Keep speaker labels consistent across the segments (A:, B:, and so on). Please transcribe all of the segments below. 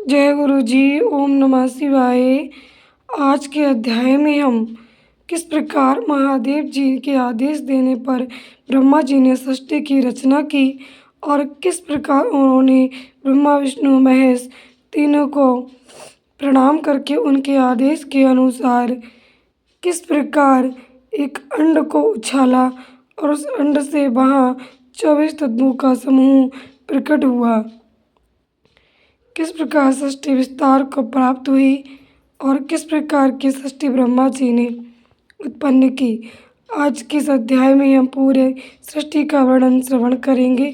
A: जय गुरु जी। ओम नमः शिवाय। आज के अध्याय में हम किस प्रकार महादेव जी के आदेश देने पर ब्रह्मा जी ने सृष्टि की रचना की और किस प्रकार उन्होंने ब्रह्मा विष्णु महेश तीनों को प्रणाम करके उनके आदेश के अनुसार किस प्रकार एक अंड को उछाला और उस अंड से वहाँ 24 तत्वों का समूह प्रकट हुआ, किस प्रकार सृष्टि विस्तार को प्राप्त हुई और किस प्रकार की सृष्टि ब्रह्मा जी ने उत्पन्न की। आज के इस अध्याय में हम पूरे सृष्टि का वर्णन श्रवण करेंगे।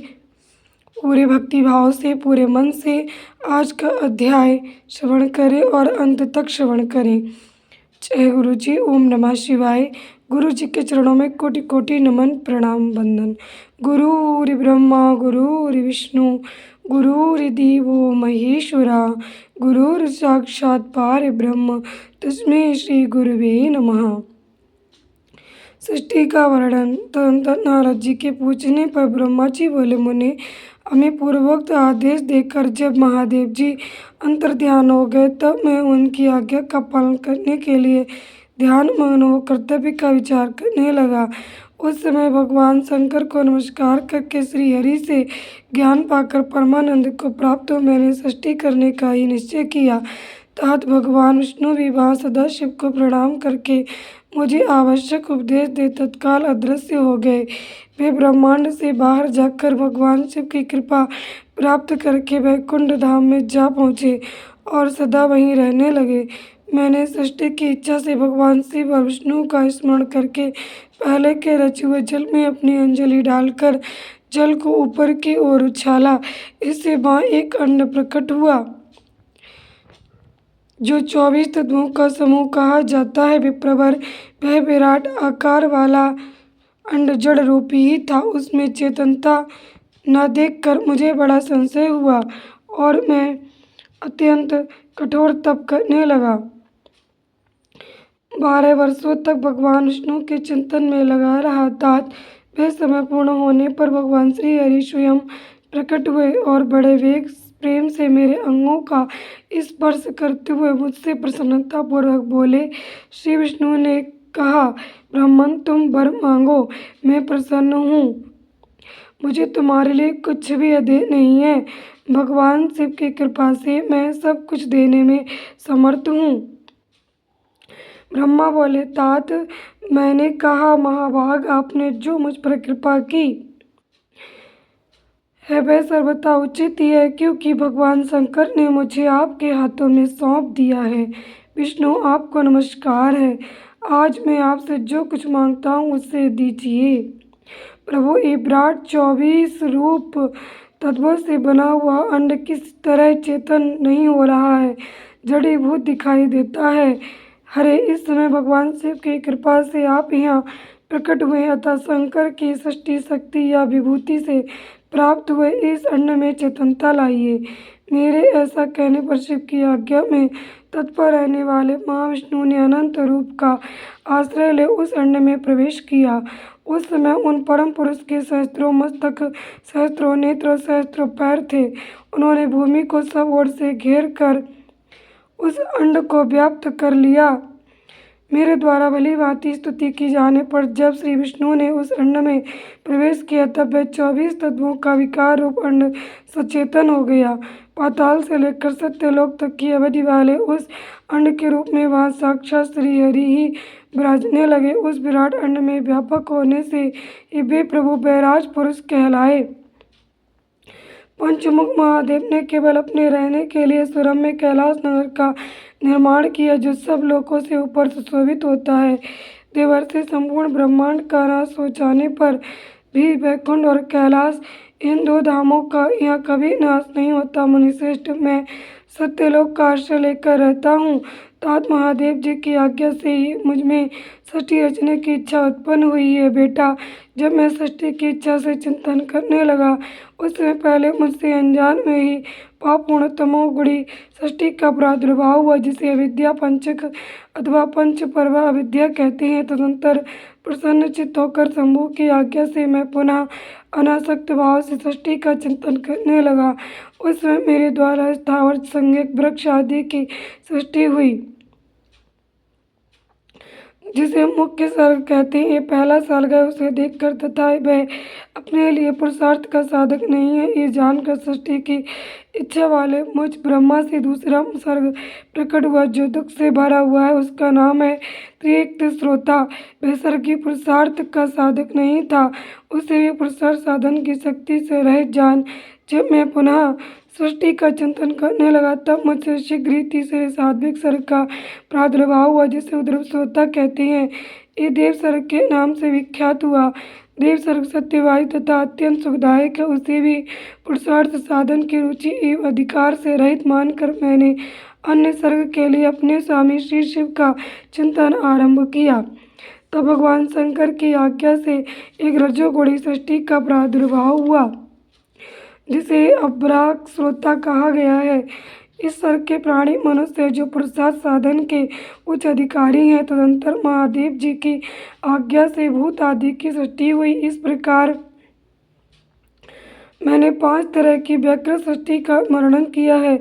A: पूरे भक्ति भाव से, पूरे मन से आज का अध्याय श्रवण करें और अंत तक श्रवण करें। जय गुरु जी। ओम नमः शिवाय। गुरु जी के चरणों में कोटि कोटि नमन प्रणाम वंदन। गुरुर् ब्रह्मा गुरुर् विष्णु गुरुर्देवो महेश्वरा गुरुर् साक्षात् परब्रह्म तस्मै श्री गुरुवे नमः। सृष्टि का वर्णन। तदनंतर नारद जी के पूछने पर ब्रह्मा जी बोले, मुनि, हमें पूर्वोक्त आदेश देकर जब महादेव जी अंतर्ध्यान हो गए तब मैं उनकी आज्ञा का पालन करने के लिए ध्यान मग्न हो कर्तव्य का विचार करने लगा। उस समय भगवान शंकर को नमस्कार करके श्री हरि से ज्ञान पाकर परमानंद को प्राप्त हो मैंने सृष्टि करने का ही निश्चय किया। तात भगवान विष्णु भी वहाँ सदाशिव को प्रणाम करके मुझे आवश्यक उपदेश दे तत्काल अदृश्य हो गए। वे ब्रह्मांड से बाहर जाकर भगवान शिव की कृपा प्राप्त करके वैकुंठ धाम में जा पहुँचे और सदा वहीं रहने लगे। मैंने सृष्टि की इच्छा से भगवान शिव और विष्णु का स्मरण करके पहले के रचे हुए जल में अपनी अंजलि डालकर जल को ऊपर की ओर उछाला। इससे वहाँ एक अंड प्रकट हुआ जो 24 तत्वों का समूह कहा जाता है। विप्रवर वह विराट आकार वाला अंड जड़ रूपी ही था। उसमें चेतनता न देखकर मुझे बड़ा संशय हुआ और मैं अत्यंत कठोर तप करने लगा। 12 वर्षों तक भगवान विष्णु के चिंतन में लगा रहा। तात वह समय पूर्ण होने पर भगवान श्री हरि स्वयं प्रकट हुए और बड़े वेग प्रेम से मेरे अंगों का स्पर्श करते हुए मुझसे प्रसन्नता पूर्वक बोले। श्री विष्णु ने कहा, ब्राह्मण, तुम वर मांगो, मैं प्रसन्न हूँ। मुझे तुम्हारे लिए कुछ भी अदेय नहीं है। भगवान शिव की कृपा से मैं सब कुछ देने में समर्थ हूँ। ब्रह्मा बोले, तात, मैंने कहा, महाभाग, आपने जो मुझ पर कृपा की है वह सर्वथा उचित ही है, क्योंकि भगवान शंकर ने मुझे आपके हाथों में सौंप दिया है। विष्णु, आपको नमस्कार है। आज मैं आपसे जो कुछ मांगता हूँ उससे दीजिए। प्रभु, ये विराट 24 रूप तत्वों से बना हुआ अंड किस तरह चेतन नहीं हो रहा है, जड़ीभूत दिखाई देता है। हरे, इस समय भगवान शिव की कृपा से आप यहाँ प्रकट हुए अतः शंकर की सृष्टि शक्ति या विभूति से प्राप्त हुए इस अंड में चेतनता लाइए। मेरे ऐसा कहने पर शिव की आज्ञा में तत्पर रहने वाले महाविष्णु ने अनंत रूप का आश्रय ले उस अंड में प्रवेश किया। उस समय उन परम पुरुष के सहस्त्रों मस्तक, सहस्त्रों नेत्र और सहस्त्रों पैर थे। उन्होंने भूमि को सब ओर से घेर कर उस अंड को व्याप्त कर लिया। मेरे द्वारा भली भांति स्तुति की जाने पर जब श्री विष्णु ने उस अंड में प्रवेश किया तब वह 24 तत्वों का विकार रूप अंड सचेतन हो गया। पाताल से लेकर सत्यलोक तक की अवधि वाले उस अंड के रूप में वहाँ साक्षात श्री हरि ही विराजने लगे। उस विराट अंड में व्यापक होने से वे प्रभु बैराज पुरुष कहलाए। पंचमुख महादेव ने केवल अपने रहने के लिए सुरम्य में कैलाश नगर का निर्माण किया, जो सब लोकों से ऊपर सुशोभित होता है। देवर्षि संपूर्ण ब्रह्मांड का नाश हो जाने पर भी वैकुंठ और कैलाश, इन दो धामों का यहाँ कभी नाश नहीं होता। मुनिश्रेष्ठ, मैं सत्यलोक का आश्रय लेकर रहता हूँ। तात, महादेव जी की आज्ञा से ही मुझ में सृष्टि रचने की इच्छा उत्पन्न हुई है। बेटा, जब मैं सृष्टि की इच्छा से चिंतन करने लगा उस समय पहले मुझसे अनजान में ही पापपूर्ण तमोगुणी सृष्टि का प्रादुर्भाव हुआ, जिसे अविद्या पंचक अथवा पंच पर्व अविद्या कहते हैं। तदनंतर प्रसन्न चित्त होकर शंभु की आज्ञा से मैं पुनः अनासक्त भाव से सृष्टि का चिंतन करने लगा उस समय मेरे द्वारा स्थावर संज्ञक वृक्ष आदि की सृष्टि हुई, जिसे मुख्य सर्ग कहते हैं। ये पहला सर्ग है। उसे देखकर तथा वह अपने लिए पुरुषार्थ का साधक नहीं है, ये जानकर सृष्टि की इच्छा वाले मुझ ब्रह्मा से दूसरा सर्ग प्रकट हुआ, जो दुख से भरा हुआ है। उसका नाम है त्रिएक्त श्रोता। वह सर्गी पुरुषार्थ का साधक नहीं था, उसे भी पुरुषार्थ साधन की शक्ति से रहित जान। जब मैं पुनः सृष्टि का चिंतन करने लगा, तब मुझसे शीघ्र ही तीसरे सात्विक सर्ग का प्रादुर्भाव हुआ, जिसे उद्रव श्रोता कहते हैं। ये देव सर्ग के नाम से विख्यात हुआ। देव सर्ग सत्यवादी तथा अत्यंत सुखदायक है। उसे भी पुरुषार्थ साधन की रुचि एवं अधिकार से रहित मानकर मैंने अन्य सर्ग के लिए अपने स्वामी श्री शिव का चिंतन आरंभ किया। तब भगवान शंकर की आज्ञा से एक रजोगुणी सृष्टि का प्रादुर्भाव हुआ, जिसे अपराग श्रोता कहा गया है। इस सर्ग के प्राणी मनुष्य जो पुरुषार्थ साधन के उच्च अधिकारी हैं। तदंतर महादेव जी की आज्ञा से भूत आदि की सृष्टि हुई। इस प्रकार मैंने 5 तरह की व्यग्र सृष्टि का वर्णन किया है।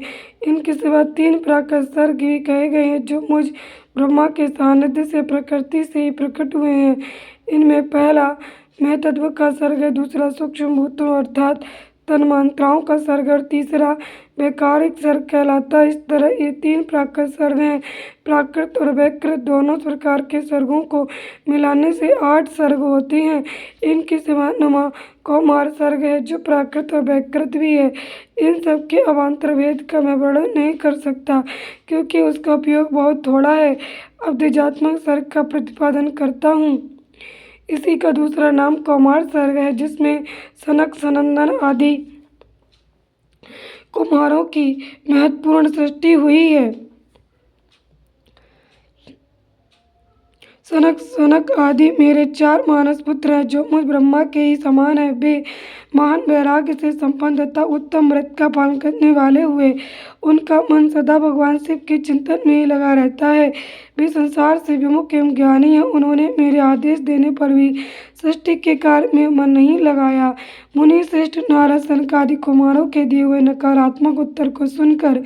A: इनके सिवा 3 प्राकृत सर्ग भी कहे गए हैं, जो मुझ ब्रह्मा के सानिध्य से प्रकृति से ही प्रकट हुए हैं। इनमें पहला महतत्व का सर्ग है, दूसरा सूक्ष्म भूतों अर्थात तन्मात्राओं का सर्ग और तीसरा वैकारिक सर्ग कहलाता है। इस तरह ये 3 प्राकृत सर्ग हैं। प्राकृत और वैकृत दोनों प्रकार के सर्गों को मिलाने से 8 सर्ग होते हैं। इनके सिवा नमा कौमार सर्ग है, जो प्राकृत और वैकृत भी है। इन सब के अवान्तर भेद का मैं वर्णन नहीं कर सकता, क्योंकि उसका उपयोग बहुत थोड़ा है। अब द्विजात्मक सर्ग का प्रतिपादन करता हूँ। इसी का दूसरा नाम कौमार सर्ग है, जिसमें सनक सनंदन आदि कुमारों की महत्वपूर्ण सृष्टि हुई है। सनक आदि मेरे 4 मानस पुत्र हैं, जो मुझ ब्रह्मा के ही समान है। वे महान वैराग्य से संपन्न तथा उत्तम व्रत का पालन करने वाले हुए। उनका मन सदा भगवान शिव के चिंतन में ही लगा रहता है। वे संसार से विमुख एवं ज्ञानी हैं। उन्होंने मेरे आदेश देने पर भी सृष्टि के कार्य में मन नहीं लगाया। मुनि श्रेष्ठ नारद सनक आदि कुमारों के दिए हुए नकारात्मक उत्तर को सुनकर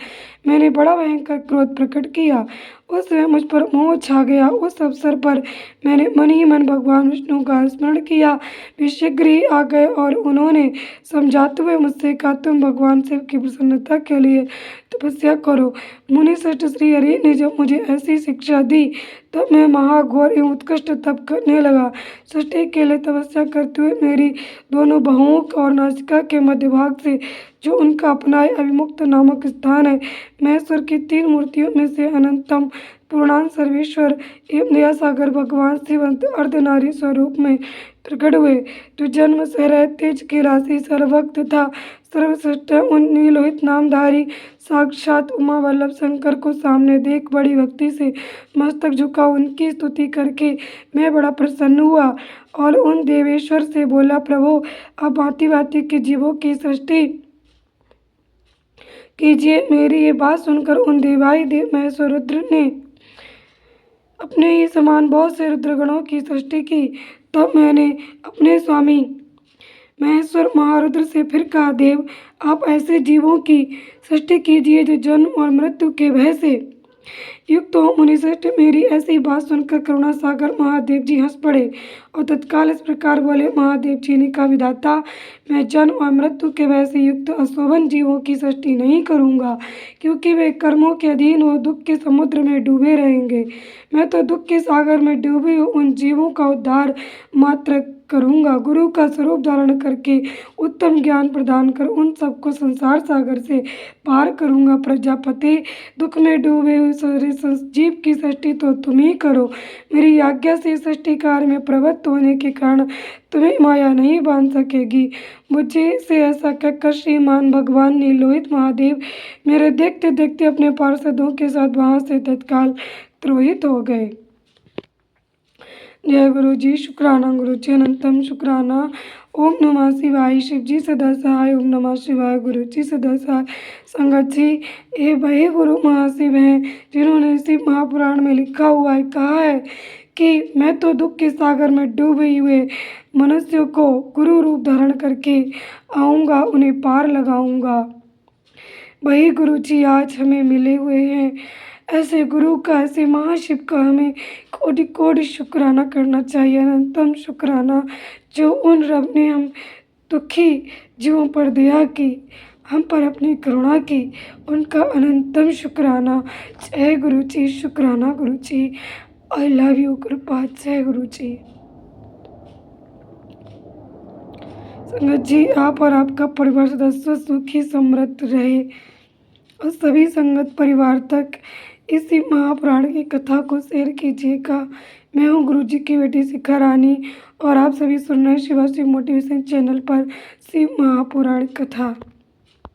A: मैंने बड़ा भयंकर क्रोध प्रकट किया। उस समय मुझ पर मोह छा गया। उस अवसर पर मैंने मन ही मन भगवान विष्णु का स्मरण किया। वे शीघ्र ही आ गए और उन्होंने समझाते हुए मुझसे कहा, तुम भगवान शिव की प्रसन्नता के लिए तपस्या करो। मुनि श्रेष्ठ श्री हरि ने जब मुझे ऐसी शिक्षा दी, तब मैं महाघोर एवं उत्कृष्ट तप करने लगा। सृष्टि के लिए तपस्या करते हुए मेरी दोनों बाहुओं और नासिका के मध्य भाग से, जो उनका अपना अभिमुक्त नामक स्थान है, महेश्वर की 3 मूर्तियों में से अनंतम पूर्णांग सर्वेश्वर एवं दया सागर भगवान शिव अर्धनारी स्वरूप में प्रकट हुए, जो जन्म से रहित तेज की राशि सर्वभक्त तथा सर्वश्रेष्ठ उन नीलोहित नामधारी साक्षात उमा वल्लभ शंकर को सामने देख बड़ी भक्ति से मस्तक झुका उनकी स्तुति करके मैं बड़ा प्रसन्न हुआ और उन देवेश्वर से बोला, प्रभु अब भांति भांति के जीवों की सृष्टि कीजिए। मेरी ये बात सुनकर उन देवाई देव महेश्वर रुद्र ने अपने ही समान बहुत से रुद्रगणों की सृष्टि की। तब मैंने अपने स्वामी महेश्वर महारुद्र से फिर कहा, देव आप ऐसे जीवों की सृष्टि कीजिए जो जन्म और मृत्यु के भय से युक्त हो। मुनिश्रेष्ठ मेरी ऐसी बात सुनकर करुणा सागर महादेव जी हंस पड़े और तत्काल इस प्रकार बोले, महादेव जी ने कहा, विधाता मैं जन्म और मृत्यु के भय से युक्त अशोभन जीवों की सृष्टि नहीं करूँगा, क्योंकि वे कर्मों के अधीन हो दुख के समुद्र में डूबे रहेंगे। मैं तो दुख के सागर में डूबे उन जीवों का उद्धार मात्र करूँगा। गुरु का स्वरूप धारण करके उत्तम ज्ञान प्रदान कर उन सबको संसार सागर से पार करूँगा। प्रजापति दुख में डूबे हुए जीव की सृष्टि तो तुम ही करो। मेरी आज्ञा से सृष्टि कार्य में प्रवृत्त होने के कारण तुम्हें माया नहीं बांध सकेगी। मुझे से ऐसा कहकर श्रीमान भगवान नीलोहित महादेव मेरे देखते देखते अपने पार्षदों के साथ वहाँ से तत्काल तिरोहित हो गए। जय गुरु जी। शुक्राना गुरु जी अनंतम शुक्राना। ओम नमः शिवाय। शिव जी सदा सहाय। ओम नमः शिवाय। गुरु जी सदा सहाय। संगत जी, ये वही गुरु महाशिव हैं जिन्होंने शिव महापुराण में लिखा हुआ है, कहा है कि मैं तो दुख के सागर में डूबे हुए मनुष्यों को गुरु रूप धारण करके आऊँगा, उन्हें पार लगाऊँगा। वही गुरु जी आज हमें मिले हुए हैं। ऐसे गुरु का, ऐसे महाशिव का हमें कोटि कोटि शुक्राना करना चाहिए, अनंतम शुक्राना, जो उन रब ने हम दुखी जीवों पर दया की, हम पर अपनी करुणा की, उनका अनंतम शुक्राना। जय गुरु जी, शुक्राना गुरु जी। आई लव यू गुरुपाद। जय गुरु जी। संगत जी, आप और आपका परिवार सदस्य सुखी समृद्ध रहे और सभी संगत परिवार तक इसी महापुराण की कथा को शेयर कीजिएगा। मैं हूँ गुरु जी की बेटी शिखा रानी और आप सभी सुन रहे हैं शिवा शिव मोटिवेशन चैनल पर शिव महापुराण कथा।